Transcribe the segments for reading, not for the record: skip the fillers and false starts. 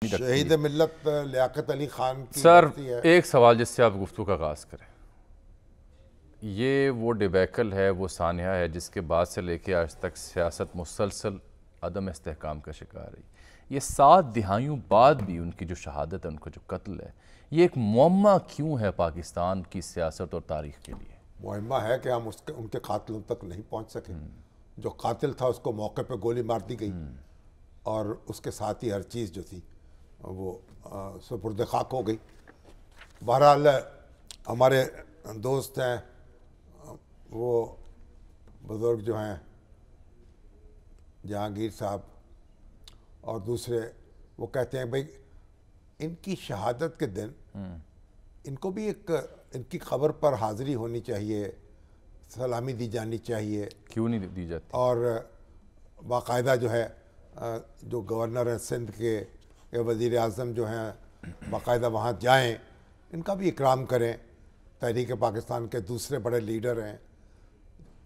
शहीद मिल्लत लियाकत अली खान की सर है। एक सवाल जिससे आप गुफ्तगू का आगाज़ करें, ये वो डिबैकल है, वो सानिया है जिसके बाद से लेके आज तक सियासत मुसलसल अदम इस्तेहकाम का शिकार रही। ये 7 दिहाइयों बाद भी उनकी जो शहादत है, उनका जो कत्ल है, ये एक मुअम्मा क्यों है पाकिस्तान की सियासत और तारीख़ के लिए? मुअम्मा है कि हम उनके कातिलों तक नहीं पहुंच सके। जो कातिल था उसको मौके पे गोली मार दी गई और उसके साथ ही हर चीज़ जो थी वो सुपुर्द खाक हो गई। बहरहाल हमारे दोस्त हैं, वो बुज़ुर्ग जो हैं जहांगीर साहब और दूसरे, वो कहते हैं भाई इनकी शहादत के दिन इनको भी एक इनकी खबर पर हाज़िरी होनी चाहिए, सलामी दी जानी चाहिए। क्यों नहीं दी जाती? और बाकायदा जो है जो गवर्नर हैं सिंध के या वज़ीर आज़म जो हैं बाकायदा वहाँ जाएं, इनका भी इकराम करें। तहरीक पाकिस्तान के दूसरे बड़े लीडर हैं,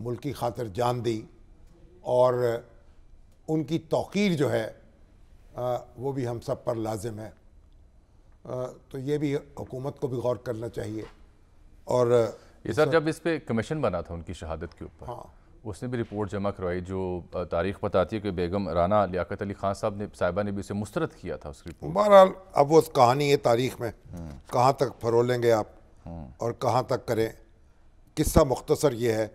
मुल्क की खातिर जान दी, और उनकी तौक़ीर जो है वो भी हम सब पर लाजिम है। तो ये भी हुकूमत को भी गौर करना चाहिए। और ये सर जब इस पे कमीशन बना था उनकी शहादत के ऊपर, हाँ, उसने भी रिपोर्ट जमा करवाई जो तारीख बताती है कि बेगम राना लियाकत अली खान साहिबा ने भी उसे मुस्तरद किया था उस रिपोर्ट। बहरहाल अब वो कहानी है तारीख में कहाँ तक फरोलेंगे आप और कहाँ तक करें। किस्सा मुख्तसर ये है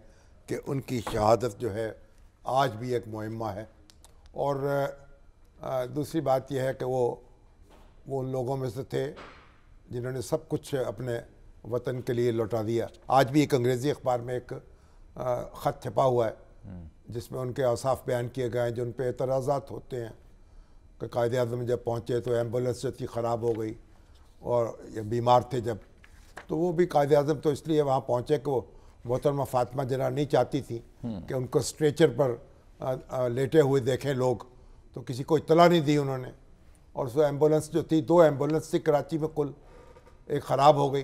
कि उनकी शहादत जो है आज भी एक मुहिम्मा है। और दूसरी बात यह है कि वो उन लोगों में से थे जिन्होंने सब कुछ अपने वतन के लिए लौटा दिया। आज भी एक अंग्रेज़ी अखबार में एक ख़त छपा हुआ है जिसमें उनके औसाफ बयान किए गए हैं, जो उन पर एतराज़ात होते हैं कि कायदे आज़म जब पहुँचे तो एम्बुलेंस जो थी ख़राब हो गई और ये बीमार थे जब, तो वो भी कायदे आज़म तो इसलिए वहाँ पहुँचे कि वो मोहतरमा फ़ातिमा जना नहीं चाहती थी कि उनको स्ट्रेचर पर लेटे हुए देखें लोग, तो किसी को इत्तला नहीं दी उन्होंने। और सो एम्बुलेंस जो थी, 2 एम्बुलेंस थी कराची में कुल, एक ख़राब हो गई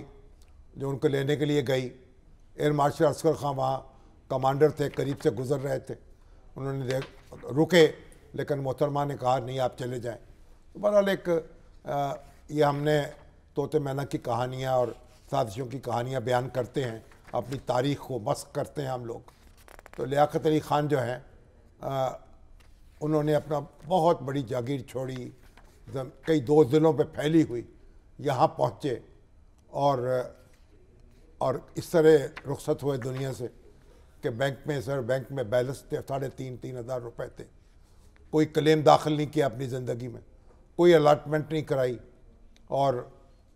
जो उनको लेने के लिए गई। एयर मार्शल असगर खां वहाँ कमांडर थे, करीब से गुजर रहे थे, उन्होंने रुके लेकिन मोहतरमा ने कहा नहीं आप चले जाएं। तो बहरहाल एक ये हमने तोते मैना की कहानियाँ और साजिशों की कहानियाँ बयान करते हैं, अपनी तारीख़ को मस्क करते हैं हम लोग। तो लियाकत अली ख़ान जो हैं उन्होंने अपना बहुत बड़ी जागीर छोड़ी, कई 2 ज़िलों पे फैली हुई, यहाँ पहुँचे और इस तरह रुखसत हुए दुनिया से कि बैंक में बैलेंस थे 3,500 हज़ार रुपये थे। कोई क्लेम दाखिल नहीं किया अपनी ज़िंदगी में, कोई अलाटमेंट नहीं कराई। और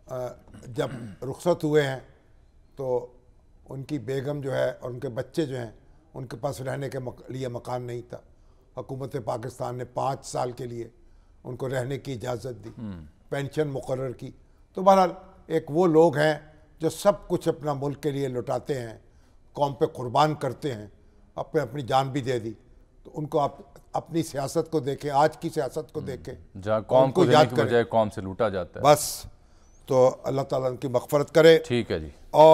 जब रुखसत हुए हैं तो उनकी बेगम जो है और उनके बच्चे जो हैं उनके पास रहने के लिए मकान नहीं था। हुकूमत पाकिस्तान ने 5 साल के लिए उनको रहने की इजाज़त दी, पेंशन मुकर्रर की। तो बहरहाल एक वो लोग हैं जो सब कुछ अपना मुल्क के लिए लुटाते हैं, कौम पे कुर्बान करते हैं, अपनी जान भी दे दी। तो उनको आप अपनी सियासत को देखें, आज की सियासत को देखें जहाँ कौम को याद करें, कौम से लूटा जाता है। बस तो अल्लाह ताला उनकी मग़फ़रत करे। ठीक है जी। और